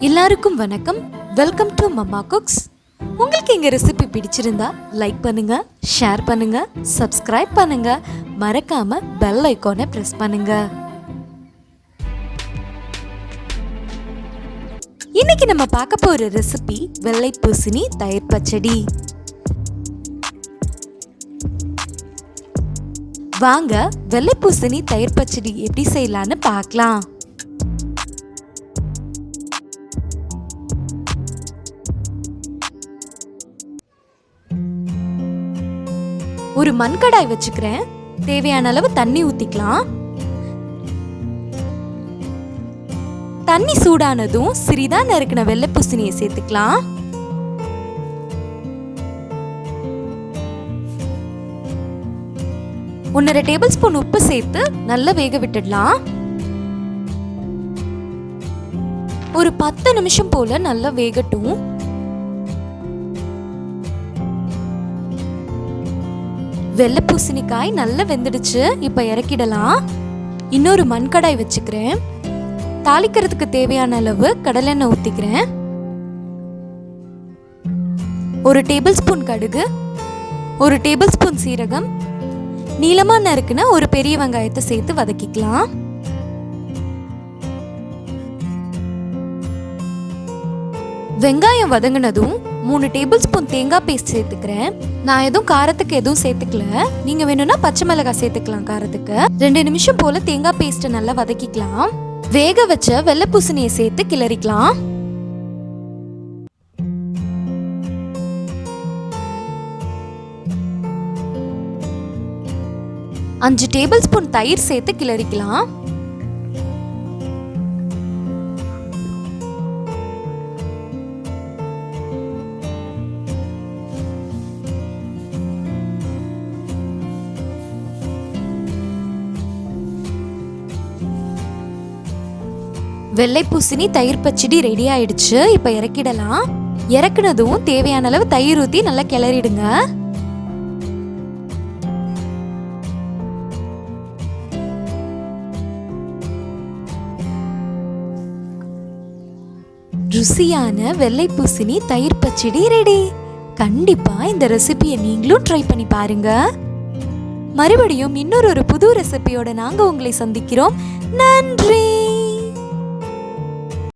எல்லாருக்கும் வணக்கம். Welcome to மும்மacooks. உங்களுக்கு எங்க ரெசிபி பிடிச்சிருந்தா லைக் பண்ணுங்க, ஷேர் பண்ணுங்க, சப்ஸ்கிரைப் பண்ணுங்க, மறக்காம பெல் ஐகானை பிரஸ் பண்ணுங்க. இன்னைக்கு நம்ம பார்க்க போற ரெசிபி வெள்ளை பூசணி தயிர் பச்சடி. வாங்க வெள்ளை பூசணி தயிர் பச்சடி எப்படி செய்யலான்னு பார்க்கலாம். ஒரு மண்கடாய் வச்சுக்கிறேன். தேவையான அளவு தண்ணி ஊத்திக்கலாம். தண்ணி சூடானதும் சிறிதா நறுக்கின வெள்ளை பூசணியை சேர்த்துக்கலாம். ஒன்றரை டேபிள் ஸ்பூன் உப்பு சேர்த்து நல்லா வேக விட்டுடலாம். ஒரு 10 நிமிஷம் போல நல்லா வேகட்டும். வெள்ளை பூசணிக்காய் நல்லா வெந்துடுச்சு. இப்ப இறக்கிடலாம். இன்னொரு மண்கடாய் வச்சுக்கிறேன். தாளிக்கிறதுக்கு தேவையான அளவு கடலெண்ணெய் ஊத்திக்கிறேன். ஒரு டேபிள் ஸ்பூன் கடுகு, ஒரு டேபிள் ஸ்பூன் சீரகம், நீளமா நறுக்குன ஒரு பெரிய வெங்காயத்தை சேர்த்து வதக்கிக்கலாம். வெங்காயம் வதங்கினதும் 3 டேபிள் ஸ்பூன் தேங்காய் பேஸ்ட் சேர்த்துக்கிறேன். நான் எதுவும் காரத்துக்கு எதுவும் சேர்த்துக்கல. நீங்க வேணும்னா பச்சை மிளகாய் சேர்த்துக்கலாம் காரத்துக்கு. 2 நிமிஷம் போல தேங்காய் பேஸ்ட்டை நல்லா வதக்கிக்கலாம். வேக வச்ச வெள்ளை பூசணியை சேர்த்து கிளறிக்கலாம். அஞ்சு டேபிள் ஸ்பூன் தயிர் சேர்த்து கிளறிக்கலாம். வெள்ளை பூசணி தயிர் பச்சடி ரெடி ஆயிடுச்சு. இப்ப இறக்கிடலாம். இறக்குனதும் தேவையான அளவு தயிர் ஊத்தி நல்லா கிளறிடுங்க. ருசியான வெள்ளை பூசணி தயிர் பச்சடி ரெடி. கண்டிப்பா இந்த ரெசிபியை நீங்களும் ட்ரை பண்ணி பாருங்க. மறுபடியும் இன்னொரு புது ரெசிபியோட நாங்க உங்களை சந்திக்கிறோம். நன்றி.